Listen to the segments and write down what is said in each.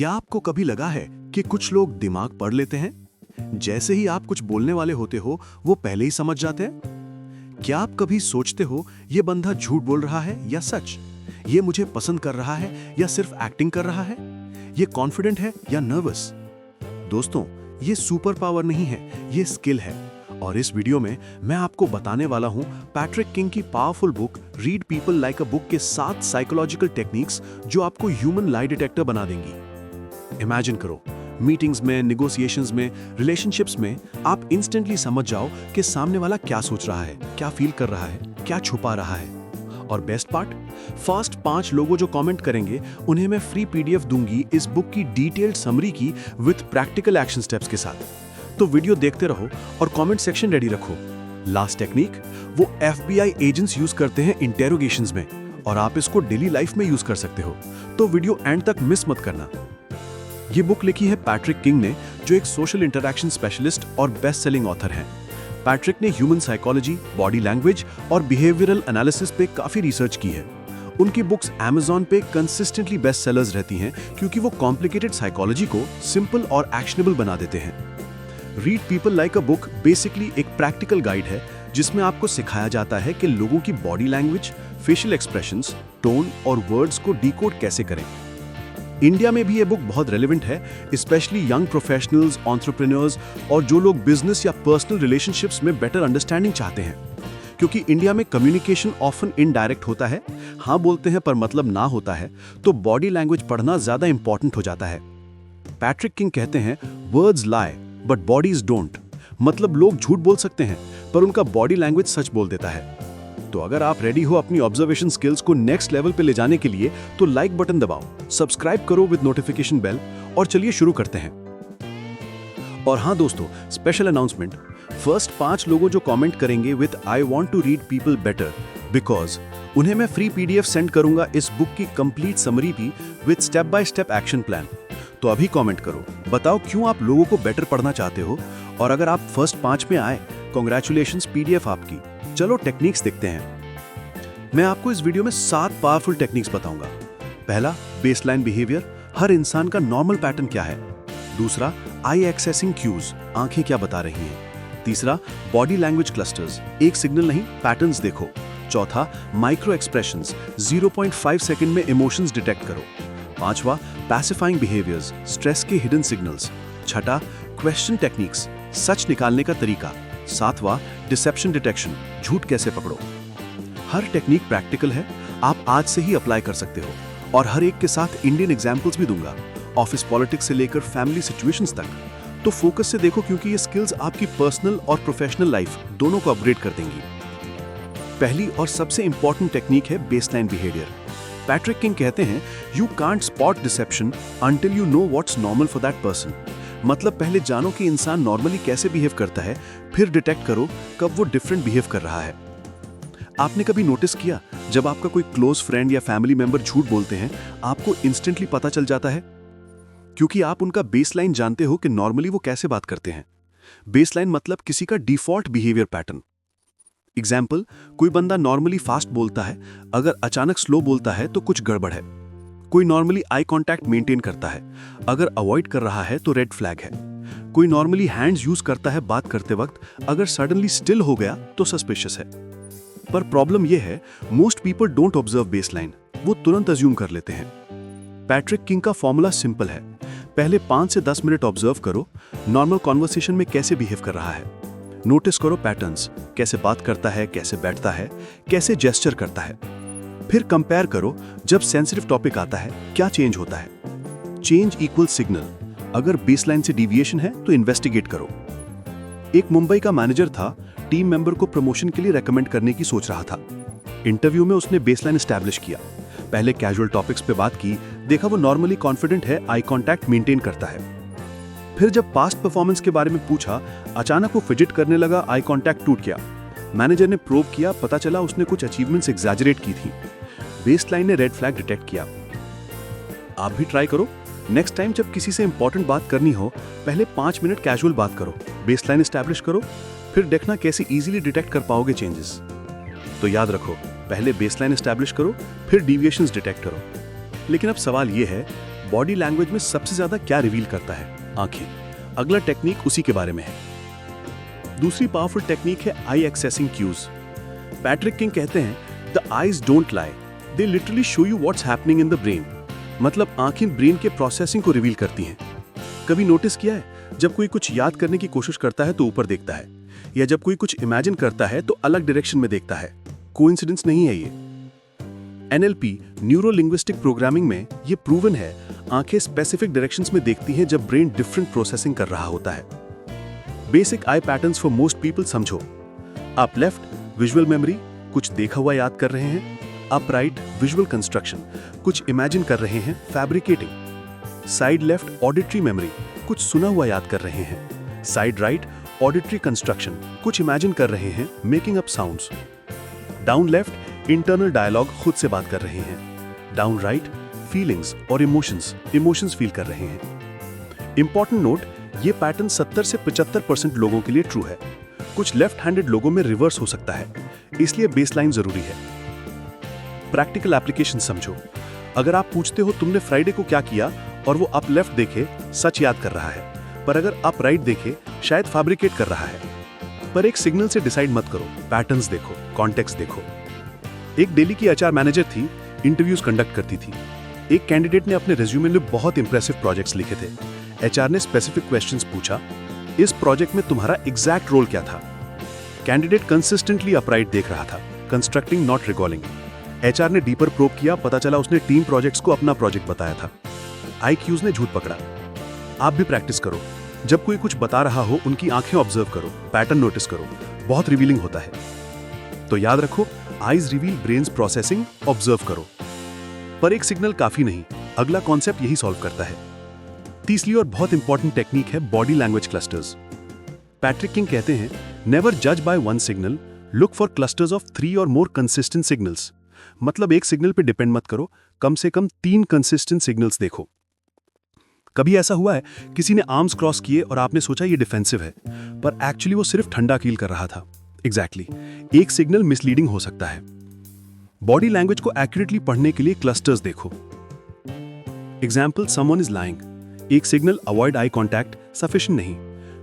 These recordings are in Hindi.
क्या आपको कभी लगा है कि कुछ लोग दिमाग पढ़ लेते हैं? जैसे ही आप कुछ बोलने वाले होते हो, वो पहले ही समझ जाते हैं? क्या आप कभी सोचते हो ये बंदा झूठ बोल रहा है या सच? ये मुझे पसंद कर रहा है या सिर्फ एक्टिंग कर रहा है? ये कॉन्फिडेंट है या नर्वस? दोस्तों, ये सुपर पावर नहीं है, ये स्किल है। और इस वीडियो में मैं आपको बताने वाला हूं पैट्रिक किंग की powerful book read people like a book के 7 साइकोलॉजिकल टेक्निक्स जो आपको ह्यूमन लाई डिटेक्टर बना देंगी। इमेजिन करो, मीटिंग्स में, नेगोशिएशंस में, रिलेशनशिप्स में आप इंस्टेंटली समझ जाओ कि सामने वाला क्या सोच रहा है, क्या फील कर रहा है, क्या छुपा रहा है। और बेस्ट पार्ट, फर्स्ट 5 लोगों जो कमेंट करेंगे उन्हें मैं फ्री पीडीएफ दूंगी इस बुक की डिटेल्ड समरी की विद प्रैक्टिकल एक्शन स्टेप्स के साथ। तो वीडियो देखते रहो और कमेंट सेक्शन रेडी रखो। लास्ट टेक्निक वो FBI एजेंट्स यूज करते हैं इंटेरोगेशंस में, और आप इसको डेली लाइफ में यूज कर सकते हो। तो वीडियो एंड तक मिस मत करना। ये बुक लिखी है पैट्रिक किंग ने, जो एक सोशल इंटरैक्शन स्पेशलिस्ट और बेस्ट सेलिंग ऑथर हैं। पैट्रिक ने ह्यूमन साइकोलॉजी, बॉडी लैंग्वेज और बिहेवियरल एनालिसिस पे काफी रिसर्च की है। उनकी बुक्स Amazon पे कंसिस्टेंटली बेस्ट सेलर्स रहती हैं क्योंकि वो कॉम्प्लिकेटेड साइकोलॉजी को सिंपल और एक्शनेबल बना देते हैं। Read people like a book basically एक प्रैक्टिकल गाइड है जिसमें आपको सिखाया जाता है कि लोगों की body language, facial expressions, tone और वर्ड्स को डिकोड कैसे करें। इंडिया में भी ये बुक बहुत रेलेवेंट है, स्पेशली यंग प्रोफेशनल्स, एंटरप्रेन्योर्स और जो लोग बिजनेस या पर्सनल रिलेशनशिप्स में बेटर अंडरस्टैंडिंग चाहते हैं। क्योंकि इंडिया में कम्युनिकेशन ऑफन इनडायरेक्ट होता है, हाँ बोलते हैं पर मतलब ना होता है, तो बॉडी लैंग्वेज पढ़ना ज्यादा इंपॉर्टेंट हो जाता है। पैट्रिक किंग कहते हैं, words lie but bodies don't. मतलब लोग झूठ बोल सकते हैं पर उनका बॉडी लैंग्वेज सच बोल देता है। तो अगर आप रेडी हो अपनी ऑब्जर्वेशन स्किल्स को नेक्स्ट लेवल पे ले जाने के लिए, तो लाइक बटन दबाओ, सब्सक्राइब करो विद नोटिफिकेशन बेल, और चलिए शुरू करते हैं। और हाँ दोस्तों, स्पेशल अनाउंसमेंट, फर्स्ट 5 लोगों जो कमेंट करेंगे with I want to read people better because, उन्हें मैं फ्री पीडीएफ सेंड करूंगा इस बुक की कंप्लीट समरी भी with step by step action plan. तो अभी कमेंट करो, बताओ क्यों आप लोगों को बेटर पढ़ना चाहते हो, और अगर आप फर्स्ट 5 में आए, कांग्रेचुलेशंस, पीडीएफ आपकी। चलो टेक्निक्स देखते हैं। मैं आपको इस वीडियो में 7 पावरफुल टेक्निक्स बताऊंगा। पहला, बेसलाइन बिहेवियर, हर इंसान का नॉर्मल पैटर्न क्या है। दूसरा, आई एक्सेसिंग क्यूज, आंखें क्या बता रही हैं। तीसरा, बॉडी लैंग्वेज क्लस्टर्स, एक सिग्नल नहीं पैटर्न्स देखो। चौथा, माइक्रो एक्सप्रेशंस, 0.5 सेकंड में इमोशंस डिटेक्ट करो। पांचवा, पैसिफाइंग बिहेवियर्स, स्ट्रेस के हिडन सिग्नल्स। छठा, क्वेश्चन टेक्निक्स, सच निकालने का तरीका। सातवां, डिसेप्शन डिटेक्शन, झूठ कैसे पकड़ो। हर टेक्निक प्रैक्टिकल है, आप आज से ही अप्लाई कर सकते हो, और हर एक के साथ इंडियन एग्जाम्पल्स भी दूंगा, ऑफिस पॉलिटिक्स से लेकर फैमिली सिचुएशंस तक। तो फोकस से देखो, क्योंकि ये स्किल्स आपकी पर्सनल और प्रोफेशनल लाइफ दोनों को अपग्रेड कर देंगी। पहली और सबसे इंपॉर्टेंट टेक्निक है बेसलाइन बिहेवियर। पैट्रिक किंग कहते हैं, you can't spot deception until you know what's normal for that person. मतलब पहले जानो कि इंसान नॉर्मली कैसे बिहेव करता है, फिर डिटेक्ट करो कब वो डिफरेंट बिहेव कर रहा है। आपने कभी नोटिस किया, जब आपका कोई क्लोज फ्रेंड या फैमिली मेंबर झूठ बोलते हैं, आपको इंस्टेंटली पता चल जाता है, क्योंकि आप उनका बेसलाइन जानते हो कि नॉर्मली वो कैसे बात करते हैं। बेसलाइन मतलब किसी का डिफॉल्ट बिहेवियर पैटर्न। एग्जाम्पल, कोई बंदा नॉर्मली फास्ट बोलता है, अगर अचानक स्लो बोलता है तो कुछ गड़बड़ है। कोई नॉर्मली आई कांटेक्ट मेंटेन करता है, अगर अवॉइड कर रहा है तो रेड फ्लैग है। कोई नॉर्मली हैंड्स यूज करता है बात करते वक्त, अगर सडनली स्टिल हो गया तो सस्पिशियस है। पर प्रॉब्लम यह है, most people don't observe baseline, वो तुरंत अज्यूम कर लेते हैं। पैट्रिक किंग का फॉर्मूला सिंपल है, पहले 5 से 10 मिनट ऑब्जर्व करो, नॉर्मल कॉन्वर्सेशन में कैसे बिहेव कर रहा है। नोटिस करो पैटर्न्स, कैसे बात करता है, कैसे बैठता है, कैसे जेस्चर करता है। फिर कंपेयर करो, जब सेंसिटिव टॉपिक आता है क्या चेंज होता है। चेंज इक्वल सिग्नल, अगर बेसलाइन से डिविएशन है तो इन्वेस्टिगेट करो। एक मुंबई का मैनेजर था, टीम मेंबर को प्रमोशन के लिए रेकमेंड करने की सोच रहा था। इंटरव्यू में उसने बेसलाइन एस्टैब्लिश किया, पहले कैजुअल टॉपिक्स पे बात की, देखा वो नॉर्मली कॉन्फिडेंट है, आई कांटेक्ट मेंटेन करता है। फिर जब पास्ट परफॉर्मेंस के बारे में पूछा, अचानक वो फिजिट करने लगा, आई कांटेक्ट टूट गया। मैनेजर ने प्रोब किया, पता चला उसने कुछ अचीवमेंट्स एग्जैजरेट की थी। बेसलाइन ने रेड फ्लैग डिटेक्ट किया। आप भी ट्राई करो, नेक्स्ट टाइम जब किसी से इंपॉर्टेंट बात करनी हो, पहले 5 मिनट कैजुअल बात करो, बेसलाइन एस्टैब्लिश करो, फिर देखना कैसे इजीली डिटेक्ट कर पाओगे चेंजेस। तो याद रखो, पहले बेसलाइन एस्टैब्लिश करो, फिर डिविएशंस डिटेक्ट करो। लेकिन अब सवाल यह है, बॉडी लैंग्वेज में सबसे ज्यादा क्या रिवील करता है? आंखें। अगला टेक्निक उसी के बारे में है। दूसरी पावरफुल टेक्निक है आई एक्सेसिंग क्यूज। पैट्रिक किंग कहते हैं, the eyes don't lie, they literally show you what's happening in the brain. मतलब आंखें ब्रेन के प्रोसेसिंग को रिवील करती हैं। कभी नोटिस किया है, जब कोई कुछ याद करने की कोशिश करता है तो ऊपर देखता है, या जब कोई कुछ इमेजिन करता है तो अलग डायरेक्शन में देखता है। कोइंसिडेंस नहीं है ये। एनएलपी, न्यूरो लिंग्विस्टिक प्रोग्रामिंग में ये प्रूवन है, आंखें स्पेसिफिक डायरेक्शंस में देखती हैं जब ब्रेन डिफरेंट प्रोसेसिंग कर रहा होता है। Basic eye patterns for most people समझो। अप लेफ्ट विजुअल मेमोरी, कुछ देखा हुआ याद कर रहे हैं। अप राइट विजुअल कंस्ट्रक्शन, कुछ इमेजिन कर रहे हैं, fabricating. Side left auditory memory, कुछ सुना हुआ याद कर रहे हैं। साइड राइट ऑडिटरी कंस्ट्रक्शन, कुछ इमेजिन कर रहे हैं, making up sounds. Down left internal dialogue, खुद से बात कर रहे हैं। डाउन राइट फीलिंग्स और इमोशंस फील कर रहे हैं। इंपॉर्टेंट नोट, ये पैटर्न 70 से 75% लोगों के लिए ट्रू है। कुछ लेफ्ट हैंडेड लोगों में रिवर्स हो सकता है, इसलिए बेसलाइन जरूरी है। प्रैक्टिकल एप्लीकेशन समझो। अगर आप पूछते हो तुमने फ्राइडे को क्या किया और वो अप लेफ्ट देखे, सच याद कर रहा है, पर अगर अप राइट देखे, शायद फैब्रिकेट कर रहा है। पर एक सिग्नल से डिसाइड मत करो, पैटर्न्स देखो, कॉन्टेक्स्ट देखो। एक दिल्ली की एचआर मैनेजर थी, इंटरव्यूज कंडक्ट करती थी। एक कैंडिडेट ने अपने रिज्यूमे में बहुत इंप्रेसिव प्रोजेक्ट्स लिखे थे। एचआर ने स्पेसिफिक क्वेश्चंस पूछा, इस प्रोजेक्ट में तुम्हारा एग्जैक्ट रोल क्या था? कैंडिडेट कंसिस्टेंटली अपराइट देख रहा था, कंस्ट्रक्टिंग नॉट रिकॉलिंग। एचआर ने डीपर प्रोब किया, पता चला उसने टीम प्रोजेक्ट्स को अपना प्रोजेक्ट बताया था। आईक्यूज ने झूठ पकड़ा। आप भी प्रैक्टिस करो, जब कोई कुछ बता रहा हो उनकी आंखें ऑब्जर्व करो, पैटर्न नोटिस करो, बहुत रिवीलिंग होता है। तो याद रखो, eyes reveal brains processing, observe करो। पर एक सिग्नल काफी नहीं, अगला कॉन्सेप्ट यही सॉल्व करता है। तीसरी और बहुत इंपॉर्टेंट टेक्निक है body language clusters. Patrick King कहते हैं, नेवर जज by one signal, look for clusters of 3 और मोर कंसिस्टेंट सिग्नल्स। मतलब एक सिग्नल पे डिपेंड मत करो, कम से कम 3 कंसिस्टेंट सिग्नल्स देखो। कभी ऐसा हुआ है, किसी ने आर्म्स क्रॉस किए और आपने सोचा ये डिफेंसिव है, पर एक्चुअली वो सिर्फ ठंडा कील कर रहा था। एग्जैक्टली, एक सिग्नल मिसलीडिंग हो सकता है। बॉडी लैंग्वेज को एक्यूरेटली पढ़ने के लिए क्लस्टर्स देखो। Example, someone is lying. एक signal avoid eye contact sufficient नहीं।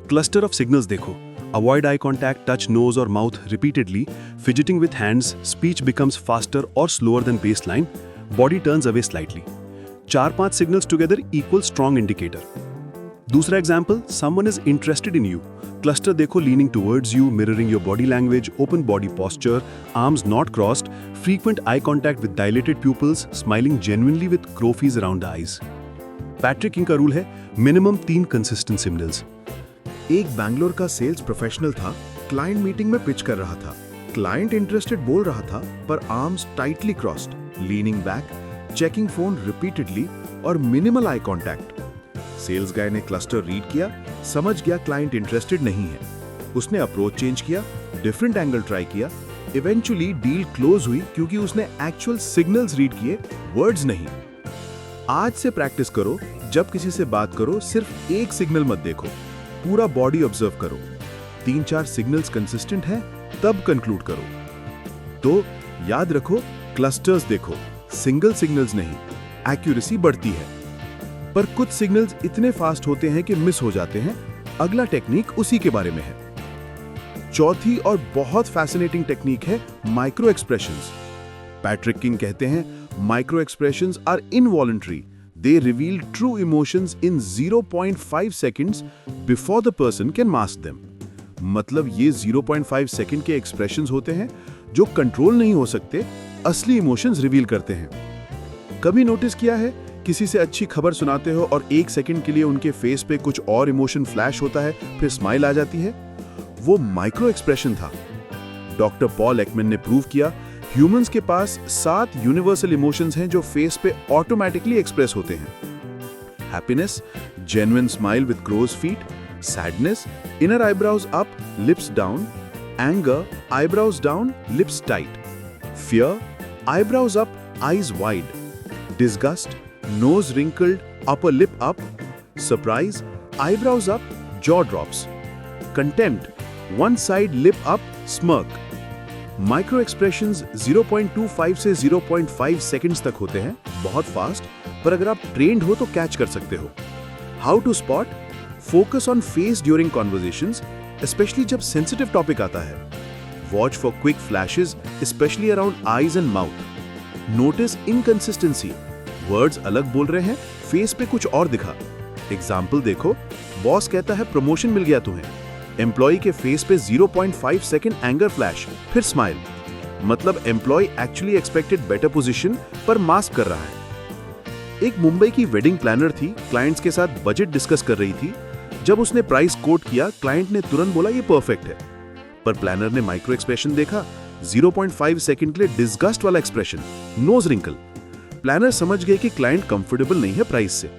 क्लस्टर ऑफ सिग्नल्स देखो। Avoid eye contact, touch nose और mouth repeatedly, fidgeting with hands, speech becomes faster और slower than baseline, body turns away slightly. 4-5 signals together equal strong indicator. दूसरा example, someone is interested in you. Cluster देखो, leaning towards you, mirroring your body language, open body posture, arms not crossed, frequent eye contact with dilated pupils, smiling genuinely with crowfies around the eyes. Patrick King का रूल है, मिनिमम 3 कंसिस्टेंट सिग्नल्स। एक बैंगलोर का सेल्स प्रोफेशनल था, क्लाइंट मीटिंग में पिच कर रहा था। क्लाइंट इंटरेस्टेड बोल रहा था, पर arms tightly crossed, leaning back, checking phone repeatedly और minimal eye contact. Sales guy ने क्लस्टर रीड किया, समझ गया क्लाइंट इंटरेस्टेड नहीं है। उसने अप्रोच चेंज किया, डिफरेंट एंगल ट्राई किया। इवेंचुअली डील क्लोज हुई क्योंकि उसने एक्चुअल सिग्नल्स रीड किए, वर्ड्स नहीं। आज से प्रैक्टिस करो, जब किसी से बात करो सिर्फ एक सिग्नल मत देखो, पूरा बॉडी ऑब्जर्व करो। 3-4 सिग्नल्स कंसिस्टेंट हैं, तब कंक्लूड करो। तो याद रखो, क्लस्टर्स देखो, सिंगल सिग्नल्स नहीं, एक्यूरेसी बढ़ती है। पर कुछ सिग्नल्स इतने फास्ट होते हैं कि मिस हो जाते हैं। अगला टेक्निक उसी के बारे में है। चौथी और बहुत फैसिनेटिंग टेक्निक है माइक्रो एक्सप्रेशंस। पैट्रिक किंग कहते हैं, micro expressions are involuntary, they reveal true emotions in 0.5 seconds before the person can mask them. मतलब ये 0.5 सेकंड के एक्सप्रेशंस होते हैं जो कंट्रोल नहीं हो सकते, असली इमोशंस रिवील करते हैं। कभी नोटिस किया है, किसी से अच्छी खबर सुनाते हो और 1 सेकंड के लिए उनके फेस पे कुछ और इमोशन फ्लैश होता है, फिर स्माइल आ जाती है? वो माइक्रो एक्सप्रेशन था। डॉक्टर पॉल एकमैन ने प्रूव किया, ह्यूमंस के पास 7 यूनिवर्सल इमोशंस हैं जो फेस पे ऑटोमेटिकली एक्सप्रेस होते हैं। Happiness, genuine smile with crow's feet. Sadness, inner eyebrows up, lips down. Anger, eyebrows down, lips tight. Fear, eyebrows up, eyes wide. Disgust, nose wrinkled, upper lip up. Surprise, eyebrows up, jaw drops. Contempt, one side lip up, smirk. Micro expressions 0.25 से 0.5 seconds तक होते हैं, बहुत फास्ट, पर अगर आप ट्रेंड हो तो कैच कर सकते हो। How to spot? Focus on face during conversations, specially जब सेंसिटिव टॉपिक आता है। Watch for quick flashes, specially around eyes and mouth. Notice inconsistency, words अलग बोल रहे हैं, फेस पे कुछ और दिखा। एग्जाम्पल देखो, बॉस कहता है प्रमोशन मिल गया तुम्हें, एम्प्लॉय के फेस पे 0.5 सेकेंड एंगर फ्लैश, फिर स्माइल। मतलब employ actually expected better position पर मास्क कर रहा है। एक मुंबई की वेडिंग प्लानर थी, क्लाइंट्स के साथ बजट डिस्कस कर रही थी। जब उसने प्राइस कोट किया, क्लाइंट ने तुरंत बोला ये परफेक्ट है, पर प्लानर ने माइक्रो एक्सप्रेशन देखा, 0.5 सेकेंड के लिए डिस्गस्ट वाला एक्सप्रेशन, नोज रिंकल। प्लानर समझ गए कि क्लाइंट कंफर्टेबल नहीं है प्राइस से।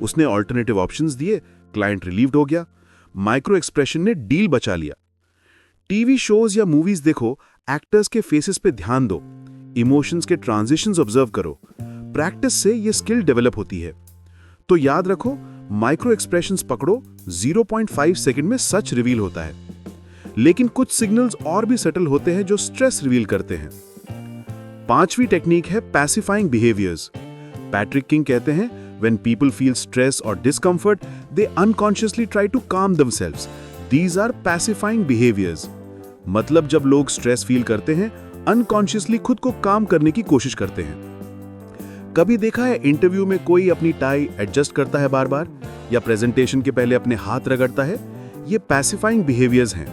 उसने ऑल्टरनेटिव ऑप्शंस दिए, क्लाइंट रिलीव्ड हो गया। माइक्रो एक्सप्रेशन ने डील बचा लिया। टीवी शोज या मूवीज देखो, एक्टर्स के फेसेस पे ध्यान दो, इमोशंस के ट्रांजिशंस ऑब्जर्व करो। प्रैक्टिस से ये स्किल डेवलप होती है। तो याद रखो, माइक्रो एक्सप्रेशंस पकड़ो, 0.5 सेकंड में सच रिवील होता है। लेकिन कुछ सिग्नल्स और भी सटल होते हैं जो स्ट्रेस रिवील करते हैं। पांचवी टेक्निक है पैसिफाइंग बिहेवियर्स। पैट्रिक किंग कहते हैं, when people feel stress or discomfort, they unconsciously try to calm themselves. These are pacifying behaviors. मतलब जब लोग स्ट्रेस फील करते हैं, अनकॉन्शियसली खुद को काम करने की कोशिश करते हैं। कभी देखा है इंटरव्यू में कोई अपनी टाई एडजस्ट करता है बार बार, या प्रेजेंटेशन के पहले अपने हाथ रगड़ता है? ये पैसिफाइंग बिहेवियर्स हैं।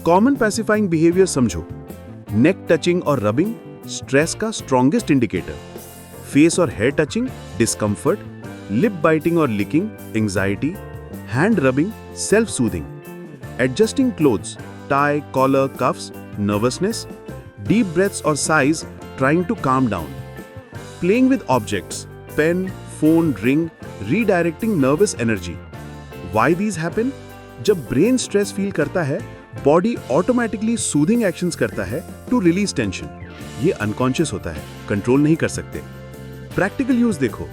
कॉमन पैसिफाइंग बिहेवियर समझो। नेक टचिंग और रबिंग, स्ट्रेस का स्ट्रॉन्गेस्ट इंडिकेटर। फेस और hair touching, discomfort. Lip biting और licking, anxiety. Hand rubbing, self soothing. Adjusting clothes, tie, collar, cuffs, nervousness. Deep breaths और sighs, trying to calm down. Playing with objects, pen, phone, ring, redirecting nervous energy. Why these happen? जब ब्रेन स्ट्रेस फील करता है, बॉडी ऑटोमेटिकली सूदिंग एक्शंस करता है टू रिलीज टेंशन। ये अनकॉन्शियस होता है, कंट्रोल नहीं कर सकते। प्रैक्टिकल यूज देखो।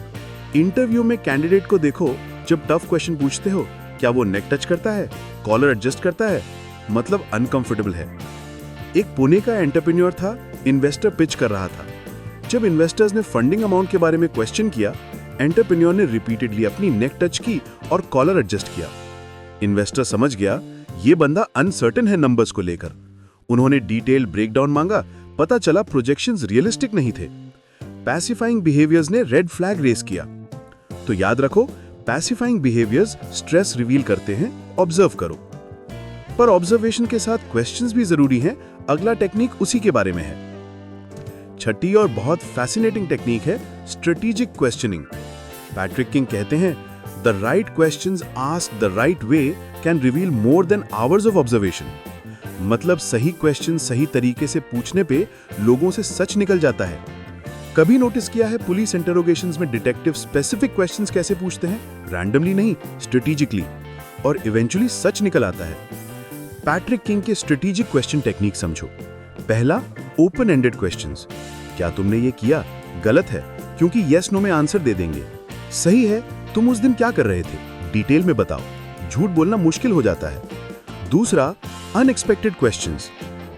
इंटरव्यू में कैंडिडेट को देखो, जब टफ क्वेश्चन पूछते हो, क्या वो नेक टच करता है, कॉलर एडजस्ट करता है? मतलब अनकंफर्टेबल है। एक पुणे का एंटरप्रेन्योर था, इन्वेस्टर पिच कर रहा था। जब इन्वेस्टर्स ने फंडिंग अमाउंट के बारे में क्वेश्चन किया, एंटरप्रेन्योर ने रिपीटेडली अपनी नेक टच की और कॉलर एडजस्ट किया। इन्वेस्टर समझ गया ये बंदा अनसर्टेन है नंबर्स को लेकर। उन्होंने डिटेल ब्रेकडाउन मांगा, पता चला प्रोजेक्शंस रियलिस्टिक नहीं थे। पैसिफाइंग बिहेवियर्स ने रेड फ्लैग रेस किया। तो याद रखो, पैसिफाइंग बिहेवियर्स स्ट्रेस रिवील करते हैं, ऑब्जर्व करो। पर ऑब्जर्वेशन के साथ क्वेश्चंस भी जरूरी हैं। अगला टेक्निक उसी के बारे में है। छठी और बहुत फैसिनेटिंग टेक्निक है स्ट्रेटेजिक क्वेश्चनिंग। पैट्रिक किंग कहते हैं, the right questions asked the right way can reveal more than hours of observation. मतलब सही क्वेश्चन सही तरीके से पूछने पे लोगों से सच निकल जाता है। कभी नोटिस किया है पुलिस इंटरोगेशंस में डिटेक्टिव स्पेसिफिक क्वेश्चंस कैसे पूछते हैं? रैंडमली नहीं, स्ट्रेटेजिकली, और इवेंचुअली सच निकल आता है। पैट्रिक किंग के स्ट्रेटेजिक क्वेश्चन टेक्निक समझो। पहला, ओपन एंडेड क्वेश्चंस। क्या तुमने ये किया? गलत है, क्योंकि यस नो में आंसर दे देंगे। सही है, तुम उस दिन क्या कर रहे थे? डिटेल में बताओ। झूठ बोलना मुश्किल हो जाता है। दूसरा, अनएक्सपेक्टेड क्वेश्चंस।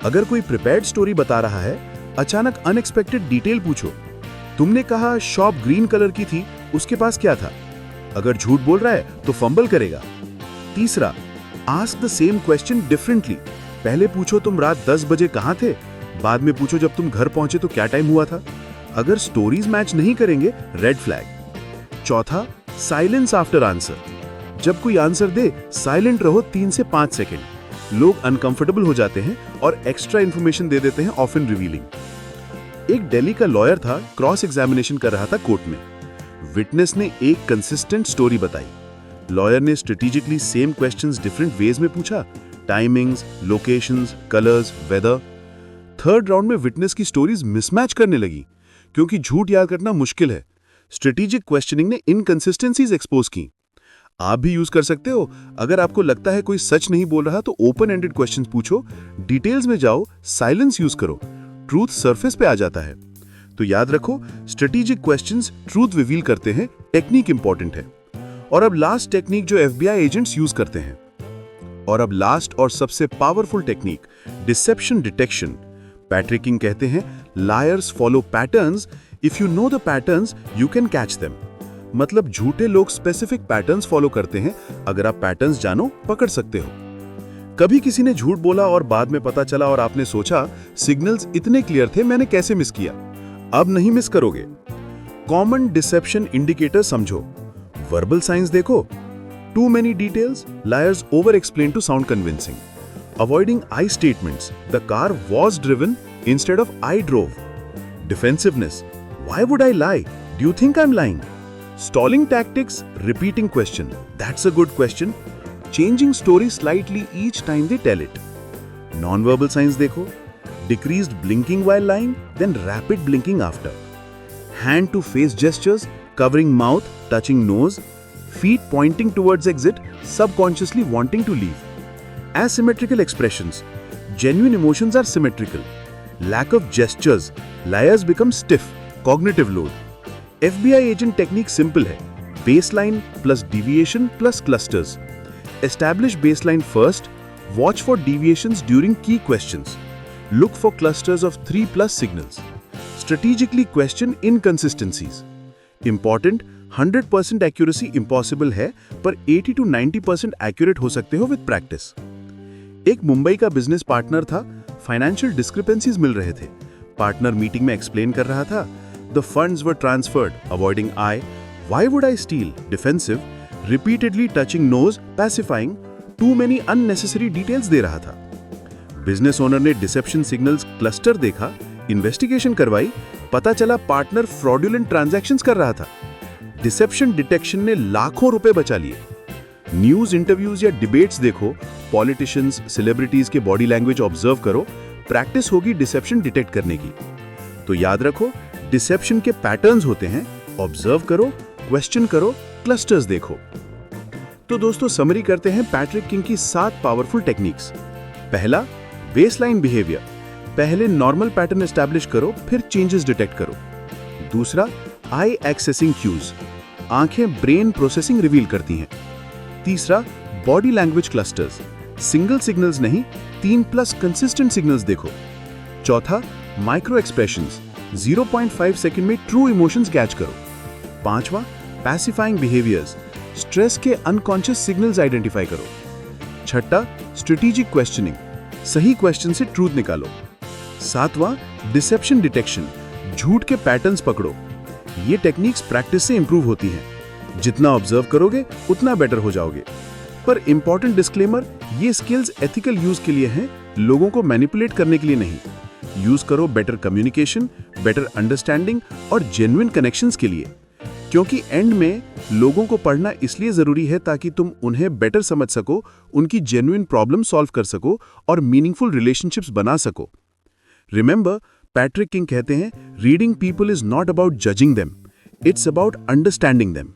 अगर कोई प्रिपेयर्ड स्टोरी बता रहा है, अचानक अनएक्सपेक्टेड डिटेल पूछो। तुमने कहा शॉप ग्रीन कलर की थी, उसके पास क्या था? अगर झूठ बोल रहा है तो फंबल करेगा। तीसरा, ask the same question differently. पहले पूछो तुम रात 10 बजे कहां थे, बाद में पूछो जब तुम घर पहुंचे तो क्या टाइम हुआ था। अगर स्टोरीज मैच नहीं करेंगे, रेड फ्लैग। चौथा, साइलेंस आफ्टर आंसर। जब कोई आंसर दे, साइलेंट रहो 3 से 5 सेकेंड। लोग अनकंफर्टेबल हो जाते हैं और एक्स्ट्रा इंफॉर्मेशन दे देते हैं, ऑफन रिवीलिंग। एक दिल्ली का लॉयर था, क्रॉस एग्जामिनेशन कर रहा था कोर्ट में। विटनेस ने एक कंसिस्टेंट स्टोरी बताई। लॉयर ने strategically same questions different ways में पूछा, timings, locations, colours, weather. Third round में विटनेस की स्टोरीज मिसमैच करने लगी, क्योंकि झूठ याद करना मुश्किल है। स्ट्रेटेजिक क्वेश्चनिंग ने इनकंसिस्टेंसीज एक्सपोज की। आप भी यूज कर सकते हो। अगर आपको लगता है कोई सच नहीं बोल रहा तो ओपन एंडेड क्वेश्चंस पूछो, डिटेल्स में जाओ, साइलेंस यूज करो। ट्रूथ सरफेस पे आ जाता है। तो याद रखो, स्ट्रेटेजिक क्वेश्चंस ट्रूथ रिवील करते हैं, टेक्निक इंपॉर्टेंट है। और अब लास्ट टेक्निक जो एफबीआई एजेंट्स यूज करते हैं। और अब लास्ट और सबसे powerful technique, deception detection. Patrick King कहते हैं, liars follow patterns, if you know the patterns you can catch them. मतलब झूठे लोग स्पेसिफिक पैटर्न्स फॉलो करते हैं। अगर आप पैटर्न्स जानो, पकड़ सकते हो। कभी किसी ने झूठ बोला और बाद में पता चला और आपने सोचा सिग्नल्स इतने क्लियर थे, मैंने कैसे मिस किया? अब नहीं मिस करोगे। कॉमन डिसेप्शन इंडिकेटर समझो। वर्बल साइंस देखो। Too many details, liars over explain to sound convincing. Avoiding I statements, the car was driven instead of I drove. Defensiveness, why would I lie? Do you think I am lying? Stalling tactics, repeating question. That's a good question. Changing story slightly each time they tell it. Non-verbal signs देखो. Decreased blinking while lying, then rapid blinking after. Hand to face gestures, covering mouth, touching nose. Feet pointing towards exit, subconsciously wanting to leave. Asymmetrical expressions. Genuine emotions are symmetrical. Lack of gestures. Liars become stiff. Cognitive load. FBI agent technique simple है। Baseline plus deviation plus clusters. Establish baseline first, watch for deviations during key questions, look for clusters of 3+ signals, strategically question inconsistencies. Important, 100% accuracy impossible है, पर 80 to 90% एक्यूरेट हो सकते हो विद प्रैक्टिस। एक मुंबई का बिजनेस पार्टनर था, फाइनेंशियल डिस्क्रिपेंसीज मिल रहे थे। पार्टनर मीटिंग में एक्सप्लेन कर रहा था, The funds were transferred, avoiding eye. Why would I steal? Defensive. Repeatedly touching nose, pacifying. Too many unnecessary details दे रहा था। बिजनेस ओनर ने डिसेप्शन सिग्नल्स क्लस्टर देखा, इन्वेस्टिगेशन करवाई, पता चला पार्टनर फ्रॉडुलेंट ट्रांजैक्शंस कर रहा था। डिसेप्शन डिटेक्शन ने लाखों रुपए बचा लिए। न्यूज इंटरव्यूज या डिबेट्स देखो, पॉलिटिशियंस, सेलिब्रिटीज के बॉडी लैंग्वेज ऑब्जर्व करो, प्रैक्टिस होगी डिसेप्शन डिटेक्ट करने की। तो याद रखो, डिसेप्शन के पैटर्न्स होते हैं, ऑब्जर्व करो, क्वेश्चन करो, क्लस्टर्स देखो। तो दोस्तों, समरी करते हैं पैट्रिक किंग की 7 पावरफुल टेक्निक्स। पहला, बेसलाइन बिहेवियर। पहले नॉर्मल पैटर्न एस्टैब्लिश करो, फिर चेंजेस डिटेक्ट करो। दूसरा, आई एक्सेसिंग क्यूज। आंखें ब्रेन प्रोसेसिंग रिवील करती हैं। तीसरा, body language clusters. Single signals नहीं, 3+ कंसिस्टेंट सिग्नल्स देखो। चौथा, माइक्रो एक्सप्रेशंस। 0.5 सेकंड में ट्रू इमोशंस कैच करो। पांचवा, पैसिफाइंग बिहेवियर्स। स्ट्रेस के अनकॉन्शियस सिग्नल्स आइडेंटिफाई करो। छठा, स्ट्रेटेजिक क्वेश्चनिंग। सही क्वेश्चन से ट्रूथ निकालो। सातवां, डिसेप्शन डिटेक्शन। झूठ के पैटर्न्स पकड़ो। ये टेक्निक्स प्रैक्टिस से इंप्रूव होती हैं। जितना ऑब्जर्व करोगे उतना बेटर हो जाओगे। पर इंपॉर्टेंट डिस्क्लेमर, ये स्किल्स एथिकल यूज के लिए हैं, लोगों को मैनिपुलेट करने के लिए नहीं। यूज करो बेटर कम्युनिकेशन, बेटर अंडरस्टैंडिंग और जेन्युइन कनेक्शंस के लिए। क्योंकि एंड में लोगों को पढ़ना इसलिए जरूरी है ताकि तुम उन्हें बेटर समझ सको, उनकी जेन्युइन प्रॉब्लम सॉल्व कर सको और मीनिंगफुल रिलेशनशिप्स बना सको। रिमेंबर, पैट्रिक किंग कहते हैं, reading people is not about judging them, it's about understanding them.